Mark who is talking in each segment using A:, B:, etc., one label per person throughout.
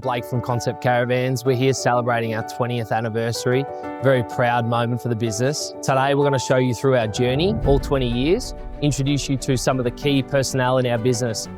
A: I'm Blake from Concept Caravans. We're here celebrating our 20th anniversary. Very proud moment for the business. Today we're going to show you through our journey, all 20 years, introduce you to some of the key personnel in our business.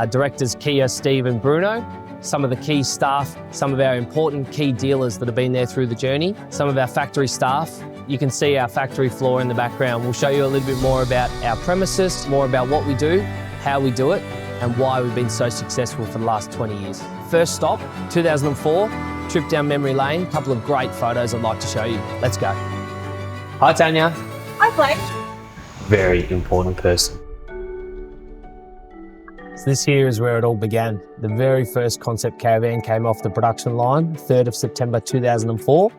A: Directors Kia, Steve and Bruno, some of the key staff, some of our important key dealers that have been there through the journey, some of our factory staff. You can see our factory floor in the background. We'll show you a little bit more about our premises, more about what we do, how we do it, and why we've been so successful for the last 20 years. First stop, 2004, trip down memory lane, a couple of great photos I'd like to show you. Let's go. Hi Tanya.
B: Hi Blake.
A: Very important person. So this here is where it all began. The very first Concept Caravan came off the production line, 3rd of September 2004.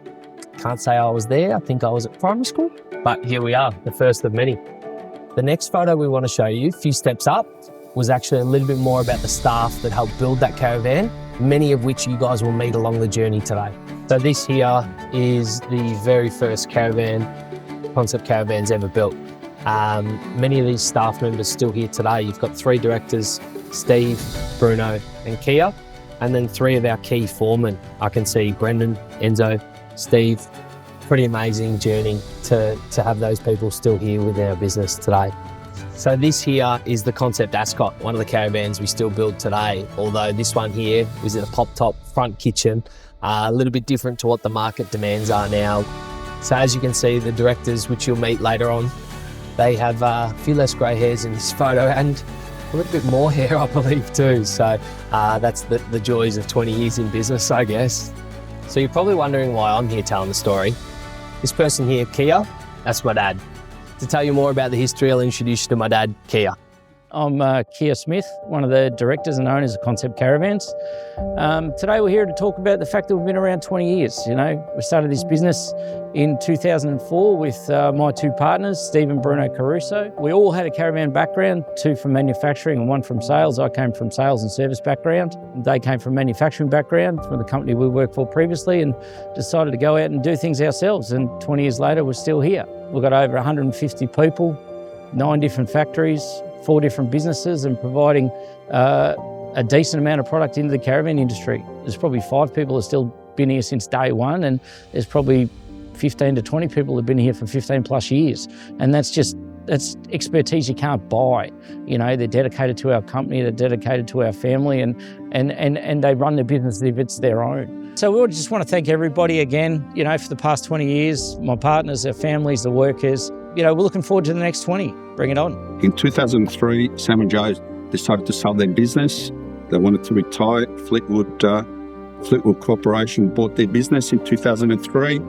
A: Can't say I was there, I think I was at primary school, but here we are, the first of many. The next photo we want to show you, a few steps up, was actually a little bit more about the staff that helped build that caravan, many of which you guys will meet along the journey today. So this here is the very first caravan Concept Caravans ever built. Many of these staff members still here today. You've got 3 directors, Steve, Bruno and Kia, and then 3 of our key foremen. I can see Brendan, Enzo, Steve. Pretty amazing journey to have those people still here with our business today. So this here is the Concept Ascot, one of the caravans we still build today, although this one here is in a pop-top front kitchen, a little bit different to what the market demands are now. So as you can see, the directors, which you'll meet later on, they have a few less grey hairs in this photo and a little bit more hair, I believe, too. So that's the joys of 20 years in business, I guess. So you're probably wondering why I'm here telling the story. This person here, Kia, that's my dad. To tell you more about the history, I'll introduce you to my dad, Kia.
C: I'm Kia Smith, one of the directors and owners of Concept Caravans. Today we're here to talk about the fact that we've been around 20 years. You know, we started this business in 2004 with my 2 partners, Steve and Bruno Caruso. We all had a caravan background, 2 from manufacturing and 1 from sales. I came from sales and service background. They came from manufacturing background from the company we worked for previously and decided to go out and do things ourselves. And 20 years later, we're still here. We've got over 150 people, 9 different factories, 4 different businesses and providing a decent amount of product into the caravan industry. There's probably 5 people that have still been here since day one, and there's probably 15 to 20 people that have been here for 15 plus years. And that's expertise you can't buy. You know, they're dedicated to our company, they're dedicated to our family, and they run the business as if it's their own. So we just want to thank everybody again, you know, for the past 20 years, my partners, our families, the workers. You know, we're looking forward to the next 20. Bring it on.
D: In 2003, Sam and Joe decided to sell their business. They wanted to retire. Fleetwood Corporation bought their business in 2003.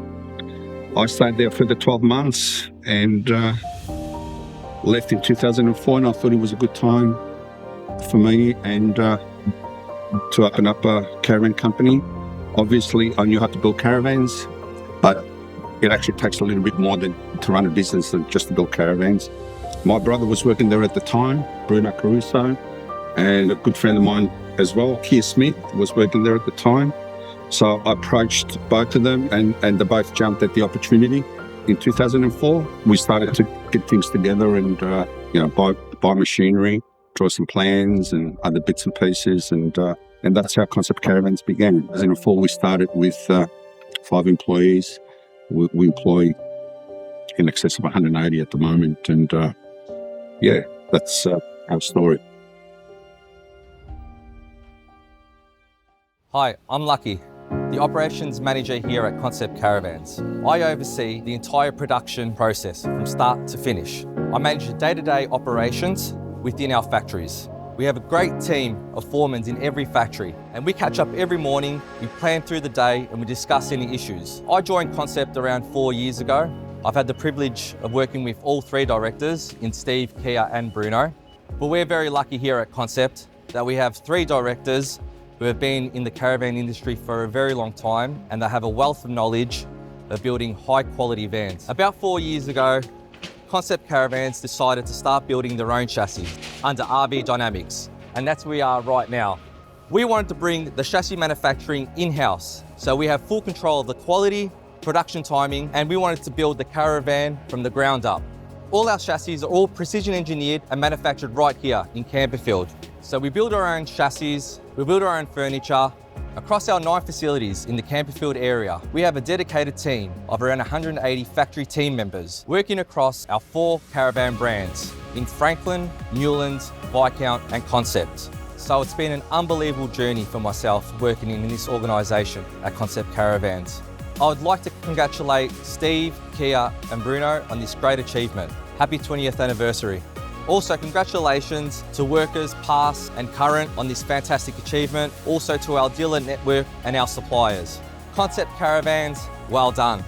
D: I stayed there for the 12 months and left in 2004, and I thought it was a good time for me and to open up a caravan company. Obviously, I knew how to build caravans, but it actually takes a little bit more to run a business than just to build caravans. My brother was working there at the time, Bruno Caruso, and a good friend of mine as well, Kia Smith, was working there at the time. So I approached both of them and they both jumped at the opportunity. In 2004, we started to get things together and buy machinery, draw some plans and other bits and pieces, and that's how Concept Caravans began. In 2004, we started with 5 employees. We employ in excess of 180 at the moment, and that's our story.
E: Hi, I'm Lucky, the operations manager here at Concept Caravans. I oversee the entire production process from start to finish. I manage the day-to-day operations within our factories. We have a great team of foremen in every factory, and we catch up every morning, we plan through the day and we discuss any issues. I joined Concept around 4 years ago. I've had the privilege of working with all 3 directors in Steve, Kia and Bruno. But we're very lucky here at Concept that we have 3 directors who have been in the caravan industry for a very long time, and they have a wealth of knowledge of building high quality vans. About 4 years ago, Concept Caravans decided to start building their own chassis under RV Dynamics, and that's where we are right now. We wanted to bring the chassis manufacturing in-house, so we have full control of the quality, production timing, and we wanted to build the caravan from the ground up. All our chassis are all precision engineered and manufactured right here in Camberfield. So we build our own chassis, we build our own furniture, Across our 9 facilities in the Camperfield area, we have a dedicated team of around 180 factory team members working across our 4 caravan brands in Franklin, Newlands, Viscount and Concept. So it's been an unbelievable journey for myself working in this organisation at Concept Caravans. I would like to congratulate Steve, Kia and Bruno on this great achievement. Happy 20th anniversary. Also, congratulations to workers past and current on this fantastic achievement. Also to our dealer network and our suppliers. Concept Caravans, well done.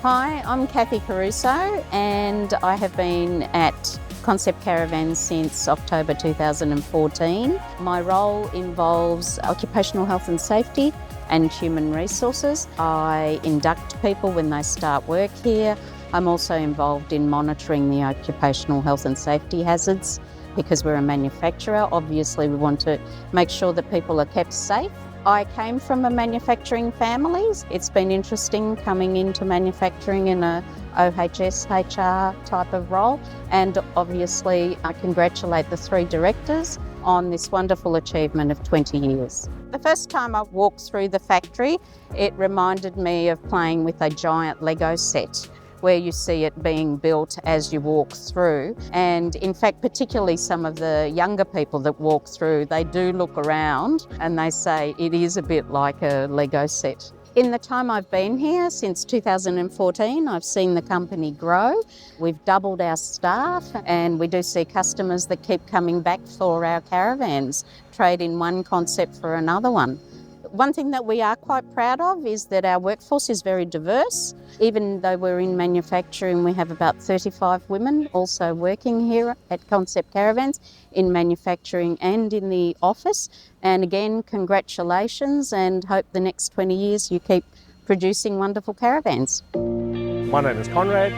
B: Hi, I'm Kathy Caruso and I have been at Concept Caravans since October 2014. My role involves occupational health and safety and human resources. I induct people when they start work here. I'm also involved in monitoring the occupational health and safety hazards because we're a manufacturer. Obviously, we want to make sure that people are kept safe. I came from a manufacturing family. It's been interesting coming into manufacturing in a OHS, HR type of role. And obviously, I congratulate the 3 directors on this wonderful achievement of 20 years. The first time I walked through the factory, it reminded me of playing with a giant Lego set, where you see it being built as you walk through. And in fact, particularly some of the younger people that walk through, they do look around and they say it is a bit like a Lego set. In the time I've been here, since 2014, I've seen the company grow. We've doubled our staff and we do see customers that keep coming back for our caravans, trade in one concept for another one. One thing that we are quite proud of is that our workforce is very diverse. Even though we're in manufacturing, we have about 35 women also working here at Concept Caravans in manufacturing and in the office. And again, congratulations and hope the next 20 years you keep producing wonderful caravans.
F: My name is Conrad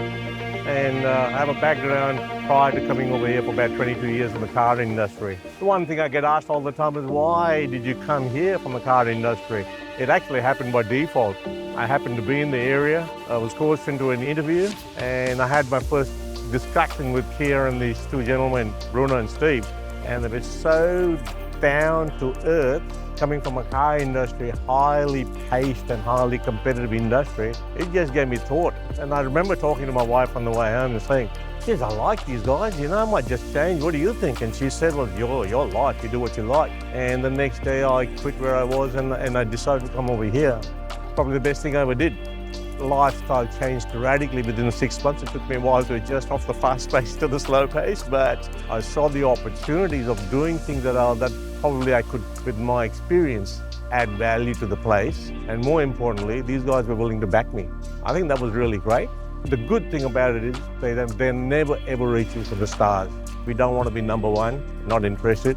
F: and I have a background prior to coming over here for about 22 years in the car industry. The one thing I get asked all the time is, why did you come here from the car industry? It actually happened by default. I happened to be in the area, I was forced into an interview and I had my first discussion with Kia and these 2 gentlemen, Bruno and Steve, and they were so down to earth, coming from a car industry, highly paced and highly competitive industry. It just gave me thought. And I remember talking to my wife on the way home and saying, geez, I like these guys, you know, I might just change. What do you think? And she said, well, your life, you do what you like. And the next day I quit where I was and I decided to come over here. Probably the best thing I ever did. Lifestyle changed radically within 6 months. It took me a while to adjust off the fast pace to the slow pace, but I saw the opportunities of doing things that probably I could, with my experience, add value to the place. And more importantly, these guys were willing to back me. I think that was really great. The good thing about it is they're never ever reaching for the stars. We don't want to be number 1, not interested.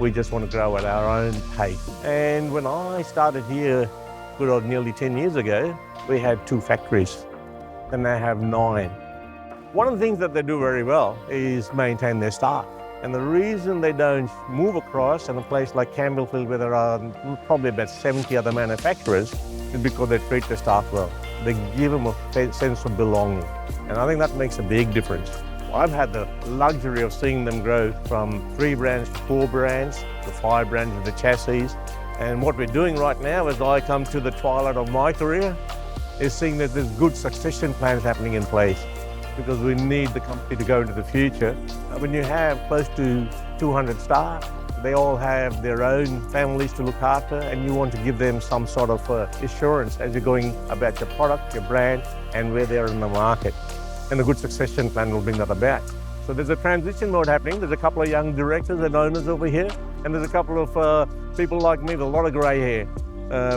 F: We just want to grow at our own pace. And when I started here, good old nearly 10 years ago, we had 2 factories and they have 9. One of the things that they do very well is maintain their staff. And the reason they don't move across in a place like Campbellfield, where there are probably about 70 other manufacturers, is because they treat their staff well. They give them a sense of belonging. And I think that makes a big difference. I've had the luxury of seeing them grow from 3 brands to 4 brands, to 5 brands of the chassis. And what we're doing right now, as I come to the twilight of my career, is seeing that there's good succession plans happening in place, because we need the company to go into the future. When you have close to 200 staff, they all have their own families to look after, and you want to give them some sort of assurance as you're going about your product, your brand, and where they're in the market. And a good succession plan will bring that about. So there's a transition mode happening. There's a couple of young directors and owners over here, and there's a couple of people like me with a lot of grey hair.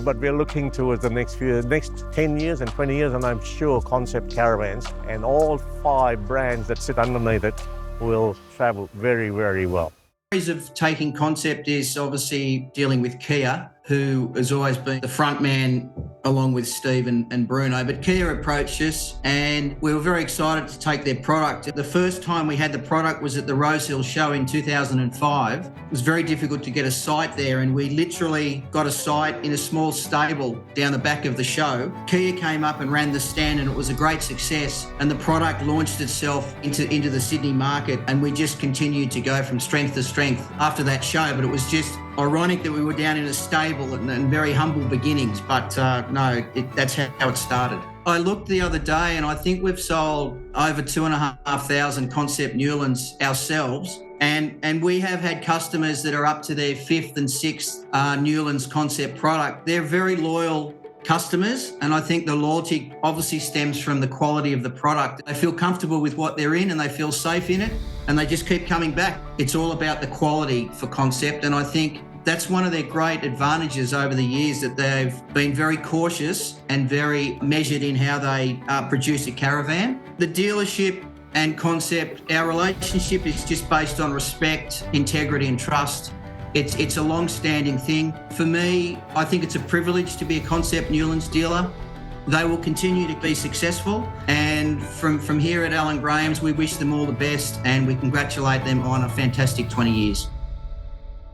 F: But we're looking towards the next 10 years and 20 years, and I'm sure Concept Caravans and all 5 brands that sit underneath it will travel very, very well.
G: Ways of taking Concept is obviously dealing with Kia, who has always been the front man along with Steve and Bruno. But Kia approached us and we were very excited to take their product. The first time we had the product was at the Rosehill show in 2005. It was very difficult to get a site there, and we literally got a site in a small stable down the back of the show. Kia came up and ran the stand and it was a great success, and the product launched itself into the Sydney market, and we just continued to go from strength to strength after that show. But it was just ironic that we were down in a stable and very humble beginnings, but no, that's how it started. I looked the other day and I think we've sold over 2,500 Concept Newlands ourselves. And we have had customers that are up to their 5th and 6th Newlands Concept product. They're very loyal customers, and I think the loyalty obviously stems from the quality of the product. They feel comfortable with what they're in and they feel safe in it, and they just keep coming back. It's all about the quality for Concept, and I think that's one of their great advantages over the years, that they've been very cautious and very measured in how they produce a caravan. The dealership and Concept, our relationship is just based on respect, integrity and trust. It's a long-standing thing. For me, I think it's a privilege to be a Concept Newlands dealer. They will continue to be successful, and from here at Alan Graham's, we wish them all the best and we congratulate them on a fantastic 20 years.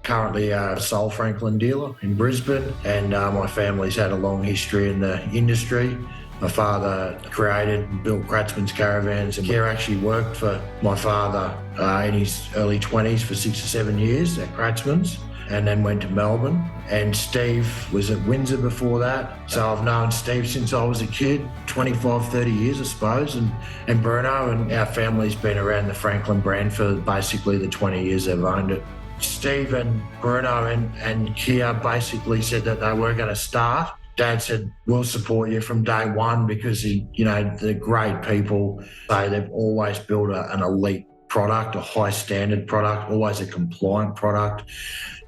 H: Currently a sole Franklin dealer in Brisbane, and my family's had a long history in the industry. My father created and built Kratzmann's Caravans, and Keir actually worked for my father in his early 20s for 6 or 7 years at Kratzmann's, and then went to Melbourne. And Steve was at Windsor before that. So I've known Steve since I was a kid, 25, 30 years, I suppose, and Bruno, and our family's been around the Franklin brand for basically the 20 years they've owned it. Steve and Bruno and Keir basically said that they were going to start. Dad said, we'll support you from day one, because, they're great people. They've always built an elite product, a high standard product, always a compliant product.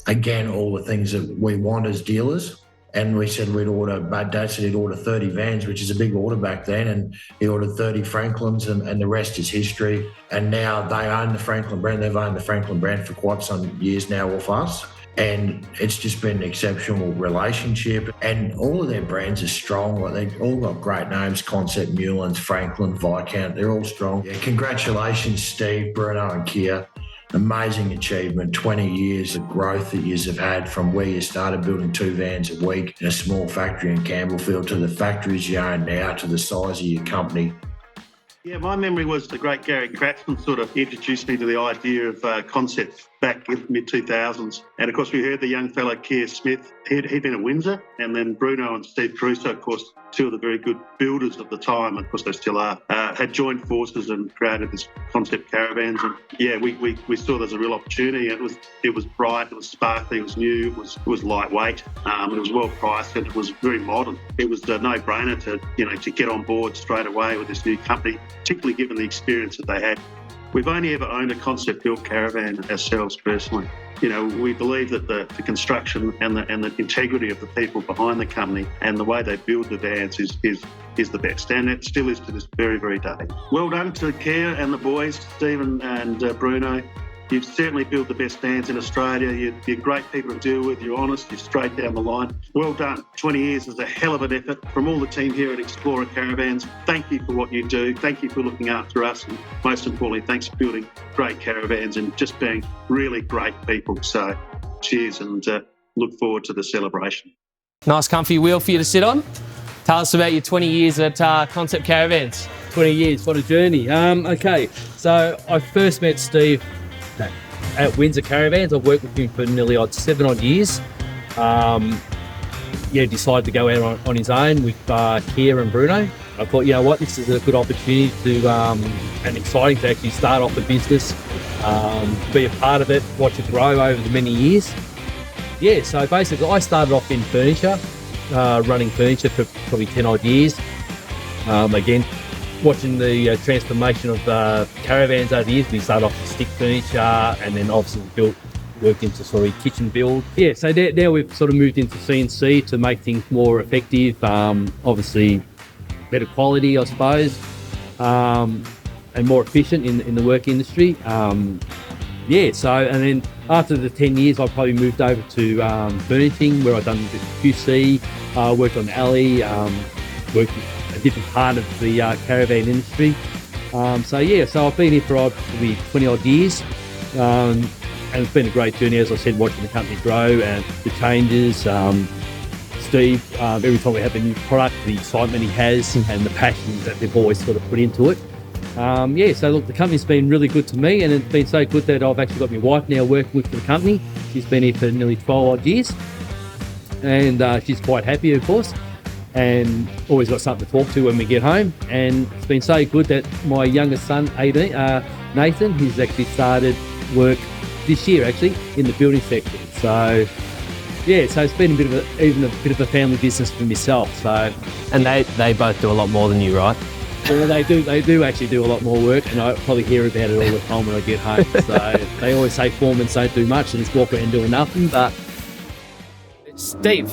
H: Again, all the things that we want as dealers. And we said Dad said he'd order 30 vans, which is a big order back then. And he ordered 30 Franklins, and the rest is history. And now they own the Franklin brand. They've owned the Franklin brand for quite some years now with us. And it's just been an exceptional relationship. And all of their brands are strong. Like, they've all got great names: Concept, Newlands, Franklin, Viscount. They're all strong. Yeah, congratulations, Steve, Bruno and Keir. Amazing achievement, 20 years of growth that you have had, from where you started building 2 vans a week in a small factory in Campbellfield to the factories you own now, to the size of your company.
I: Yeah, my memory was the great Gary Kratzmann sort of introduced me to the idea of Concept back in the mid-2000s. And, of course, we heard the young fellow Keir Smith. He'd been at Windsor, and then Bruno and Steve Caruso, of course, 2 of the very good builders of the time, and of course they still are, had joined forces and created this Concept Caravans. And, yeah, we saw there's a real opportunity. It was bright, it was sparkly, it was new, it was lightweight, it was well priced, and it was very modern. It was a no-brainer to get on board straight away with this new company, particularly given the experience that they had. We've only ever owned a concept-built caravan ourselves personally. We believe that the construction and the integrity of the people behind the company and the way they build the vans is the best, and it still is to this very, very day. Well done to Keir and the boys, Stephen and Bruno. You've certainly built the best vans in Australia. You're great people to deal with. You're honest. You're straight down the line. Well done. 20 years is a hell of an effort from all the team here at Explorer Caravans. Thank you for what you do. Thank you for looking after us. And most importantly, thanks for building great caravans and just being really great people. So cheers, and look forward to the celebration.
A: Nice comfy wheel for you to sit on. Tell us about your 20 years at Concept Caravans.
C: 20 years, what a journey. Okay, so I first met Steve at Windsor Caravans. I've worked with him for nearly 7 odd years. Decided to go out on his own with Keir and Bruno. I thought, you know what, this is a good opportunity and exciting to actually start off the business, be a part of it, watch it grow over the many years. Yeah, so basically I started off in furniture, running furniture for probably 10 odd years. Again, watching the transformation of caravans over the years. We started off with stick furniture, and then obviously worked into kitchen build. Yeah, so now we've sort of moved into CNC to make things more effective, obviously better quality, I suppose, and more efficient in the work industry. And then after the 10 years, I probably moved over to furnishing, where I've done a bit of QC, worked on the alley, worked a different part of the caravan industry. So I've been here for probably 20 odd years, and it's been a great journey, as I said, watching the company grow and the changes. Steve, every time we have a new product, the excitement he has and the passion that they've always sort of put into it. So look, the company's been really good to me, and it's been so good that I've actually got my wife now working with the company. She's been here for nearly 12 odd years, and she's quite happy, of course, and always got something to talk to when we get home. And it's been so good that my youngest son, Nathan, he's actually started work this year actually in the building section. So yeah, so it's been even a bit of a family business for myself. So,
A: And they both do a lot more than you, right?
C: well, they do actually do a lot more work, and I probably hear about it all the time when I get home. So they always say foremen don't do much and just walk around doing nothing. But
A: Steve,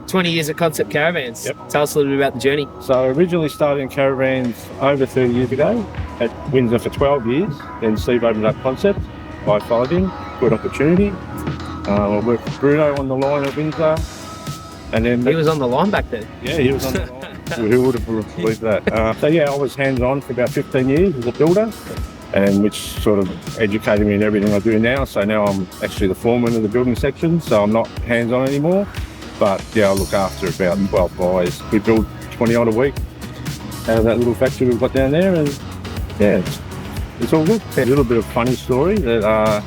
A: 20 years at Concept Caravans.
F: Yep.
A: Tell us a little bit about the journey.
F: So originally started in caravans over 30 years ago, at Windsor for 12 years. Then Steve opened up Concept. I followed him, good opportunity. I worked with Bruno on the line at Windsor. And then
A: He was on the line back then.
F: yeah, he was on the line. Who would have believed that? I was hands-on for about 15 years as a builder, and which sort of educated me in everything I do now. So now I'm actually the foreman of the building section, so I'm not hands-on anymore. But yeah, I look after about 12 guys. We build 20 odd a week out of that little factory we've got down there, and yeah, it's all good. A little bit of funny story that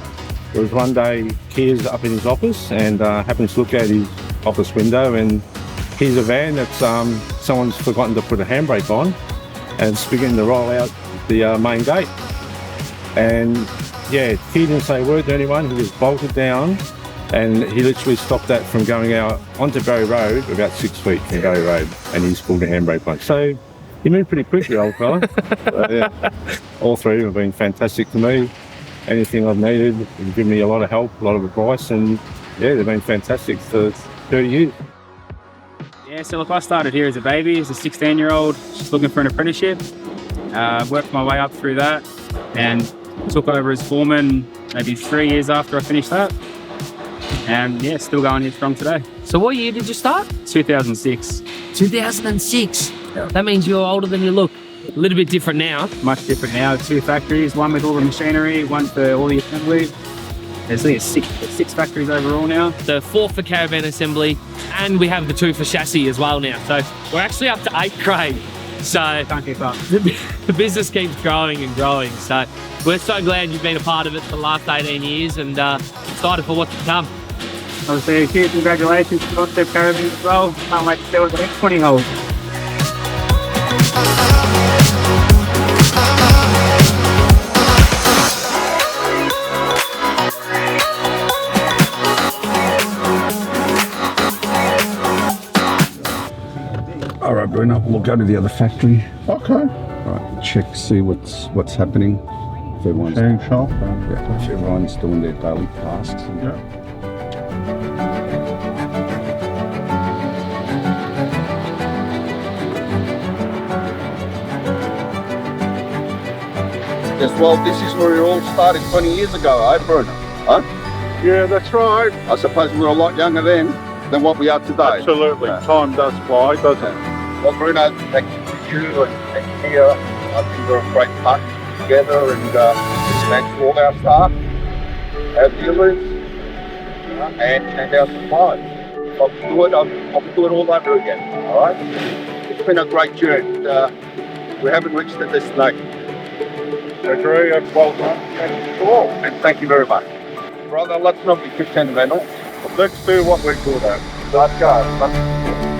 F: there was one day Keir's up in his office and happens to look out his office window, and here's a van that someone's forgotten to put a handbrake on, and it's beginning to roll out the main gate. And yeah, Keir didn't say a word to anyone. He just bolted down, and he literally stopped that from going out onto Barry Road, about 6 feet from Barry Road, and he's pulled a handbrake on. So he moved pretty quickly, old fella. But, yeah, all three have been fantastic to me. Anything I've needed, they've given me a lot of help, a lot of advice, and yeah, they've been fantastic for 30 years.
J: Yeah, so look, I started here as a baby, as a 16-year-old, just looking for an apprenticeship. Worked my way up through that and took over as foreman maybe 3 years after I finished that. And yeah, still going here strong today.
A: So what year did you start?
J: 2006.
A: 2006. That means you're older than you look. A little bit different now.
J: Much different now. 2 factories, one with all the machinery, one for all the assembly. There's six factories overall now.
A: The 4 for caravan assembly, and we have the 2 for chassis as well now. So we're actually up to 8 grade. So
J: Can't keep up.
A: the business keeps growing and growing. So we're so glad you've been a part of it for the last 18 years, and excited for what's to come.
J: Obviously, a huge congratulations to Concept Caravan as well. Can't wait to see what the next 20 holds.
D: All right, Bruno, we'll go to the other factory. Okay. All right, check, see what's happening. If everyone's, if everyone's doing their daily tasks. Yes, well, this is where it all started 20 years ago, eh, Bruno? Huh?
F: Yeah, that's right.
D: I suppose we were a lot younger then than what we are today.
F: Absolutely.
D: Yeah.
F: Time does fly, doesn't it?
D: Well, Bruno, thank you and Kia. I think we're a great partnership together, and thanks to all our staff, our dealers, and our suppliers. I'll do it all over again, all right? It's been a great journey. We haven't reached the destination.
F: Agree, well done.
D: Thank you all, and thank you very much. Brother, let's not be too sentimental.
F: Let's do what we're good at.
D: Let's go.